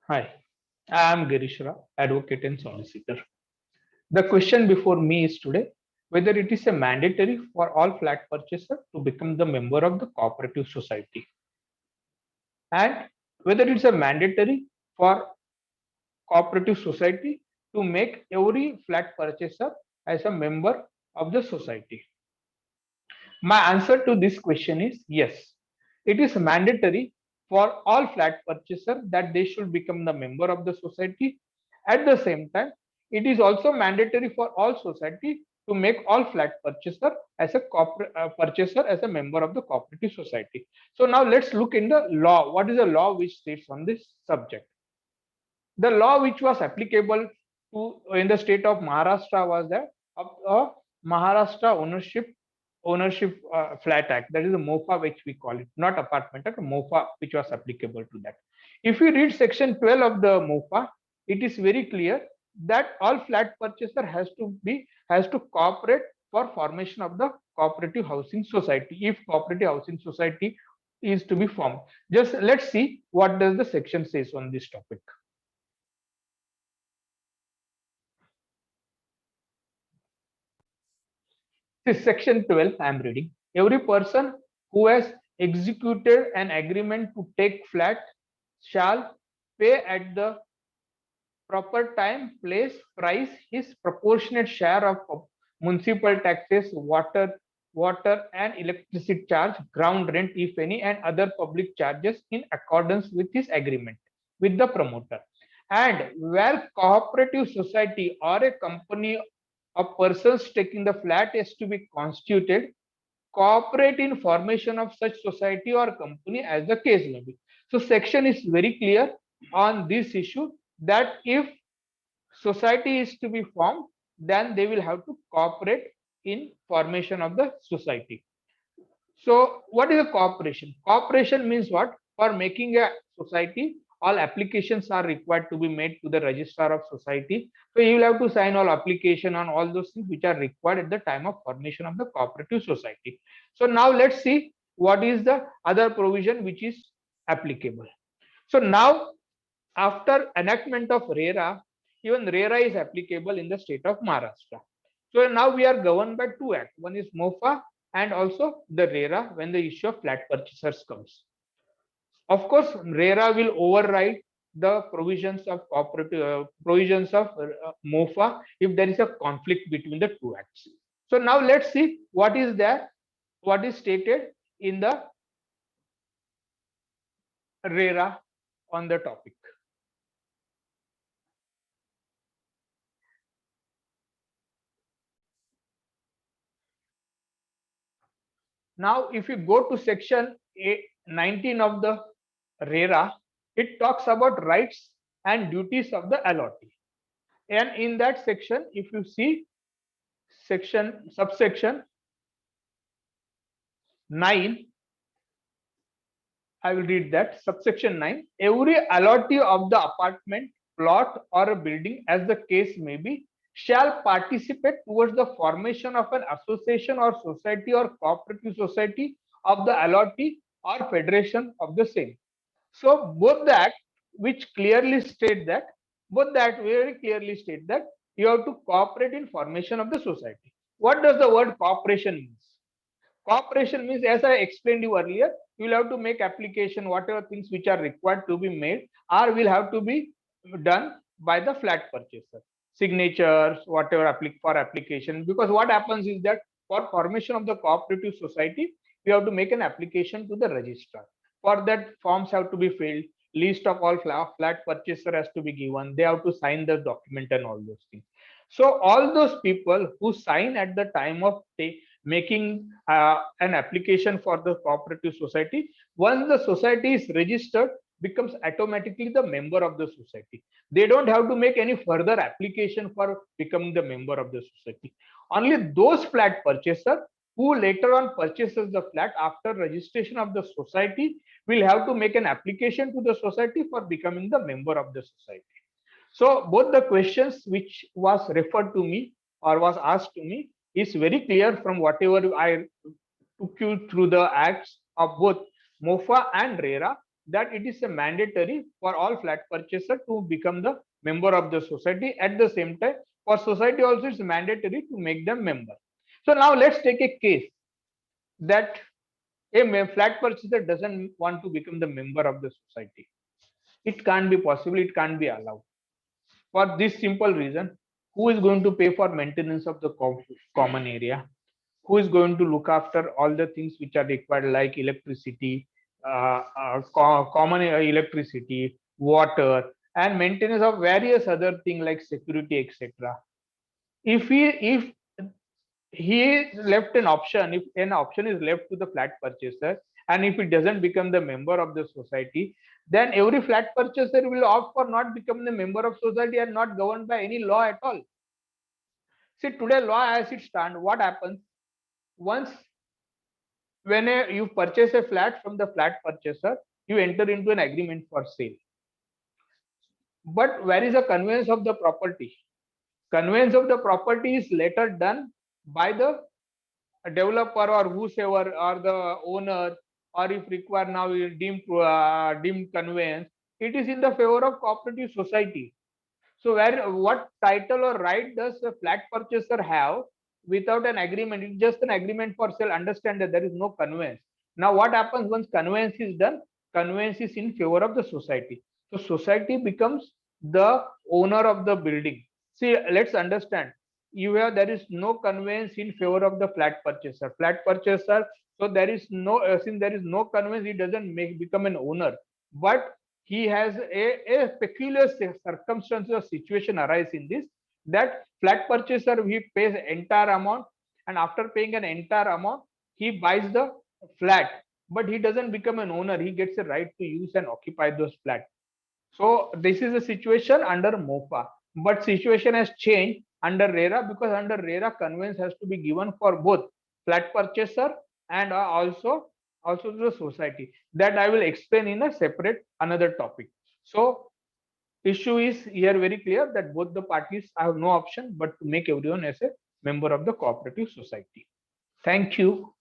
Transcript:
Hi, I am Girishra, advocate and solicitor. The question before me is today whether it is a mandatory for all flat purchasers to become the member of the cooperative society and whether it's a mandatory for cooperative society to make every flat purchaser as a member of the society. My answer to this question is yes. It is mandatory for all flat purchasers that they should become the member of the society. At the same time, it is also mandatory for all society to make all flat purchaser as a purchaser as a member of the cooperative society. So now let's look in the law. What is the law which states on this subject? The law which was applicable to in the state of Maharashtra was that Maharashtra ownership flat act, that is a MOFA which we call it, not apartment act, MOFA which was applicable to that. If you read section 12 of the MOFA, it is very clear that all flat purchaser has to cooperate for formation of the cooperative housing society if cooperative housing society is to be formed. Just let's see what does the section says on this topic. This section 12 I am reading. Every person who has executed an agreement to take flat shall pay at the proper time, place, price his proportionate share of municipal taxes, water and electricity charge, ground rent if any, and other public charges in accordance with his agreement with the promoter. And where cooperative society or a company of persons taking the flat is to be constituted, cooperate in formation of such society or company as the case may be. So section is very clear on this issue that if society is to be formed, then they will have to cooperate in formation of the society. So what is a cooperation? Cooperation means what? For making a society, all applications are required to be made to the registrar of society. So you will have to sign all application on all those things which are required at the time of formation of the cooperative society. So now let's see what is the other provision which is applicable. So now after enactment of RERA, even RERA is applicable in the state of Maharashtra. So now we are governed by two acts. One is MOFA and also the RERA when the issue of flat purchasers comes. Of course, RERA will override the provisions of provisions of MOFA if there is a conflict between the two acts. So now let's see what is there, what is stated in the RERA on the topic. Now, if you go to section 19 of the RERA, it talks about rights and duties of the allottee. And in that section, if you see subsection 9, I will read that. Subsection 9, every allottee of the apartment, plot or a building as the case may be shall participate towards the formation of an association or society or cooperative society of the allottee or federation of the same. So both the act which clearly state that, both the act very clearly state that you have to cooperate in formation of the society. What does the word cooperation means? Cooperation means, as I explained you earlier, you will have to make application, whatever things which are required to be made or will have to be done by the flat purchaser. Signatures, whatever for application. Because what happens is that for formation of the cooperative society, we have to make an application to the registrar. For that, forms have to be filled. List of all flat purchaser has to be given. They have to sign the document and all those things. So all those people who sign at the time of making an application for the cooperative society, once the society is registered, becomes automatically the member of the society. They don't have to make any further application for becoming the member of the society. Only those flat purchaser who later on purchases the flat after registration of the society will have to make an application to the society for becoming the member of the society. So both the questions which was referred to me or was asked to me is very clear from whatever I took you through the acts of both MOFA and RERA, that it is a mandatory for all flat purchaser to become the member of the society. At the same time, for society also it's mandatory to make them member. So now let's take a case that a flat purchaser doesn't want to become the member of the society. It can't be possible, it can't be allowed. For this simple reason, who is going to pay for maintenance of the common area? Who is going to look after all the things which are required, like electricity, common electricity, water, and maintenance of various other things like security, etc. If he left an option, if an option is left to the flat purchaser, and if it doesn't become the member of the society, then every flat purchaser will opt for not becoming the member of society and not governed by any law at all. See, today law as it stands, what happens once when you purchase a flat from the flat purchaser, you enter into an agreement for sale. But where is the conveyance of the property? Conveyance of the property is later done by the developer or whosoever or the owner, or if required now deemed conveyance, it is in the favor of cooperative society. So where what title or right does a flat purchaser have without an agreement? It's just an agreement for sale. Understand that there is no conveyance. Now what happens once conveyance is done? Conveyance is in favor of the society. So society becomes the owner of the building. See, let's understand. There is no conveyance in favor of the flat purchaser. Flat purchaser. So there is no since there is no conveyance, he doesn't become an owner. But he has a peculiar circumstance or situation arise in this, that flat purchaser he pays entire amount, and after paying an entire amount he buys the flat, but he doesn't become an owner. He gets a right to use and occupy those flats. So this is a situation under MOFA, but situation has changed under RERA, because under RERA conveyance has to be given for both flat purchaser and also the society. That I will explain in a separate another topic. So issue is here very clear that both the parties have no option but to make everyone as a member of the cooperative society. Thank you.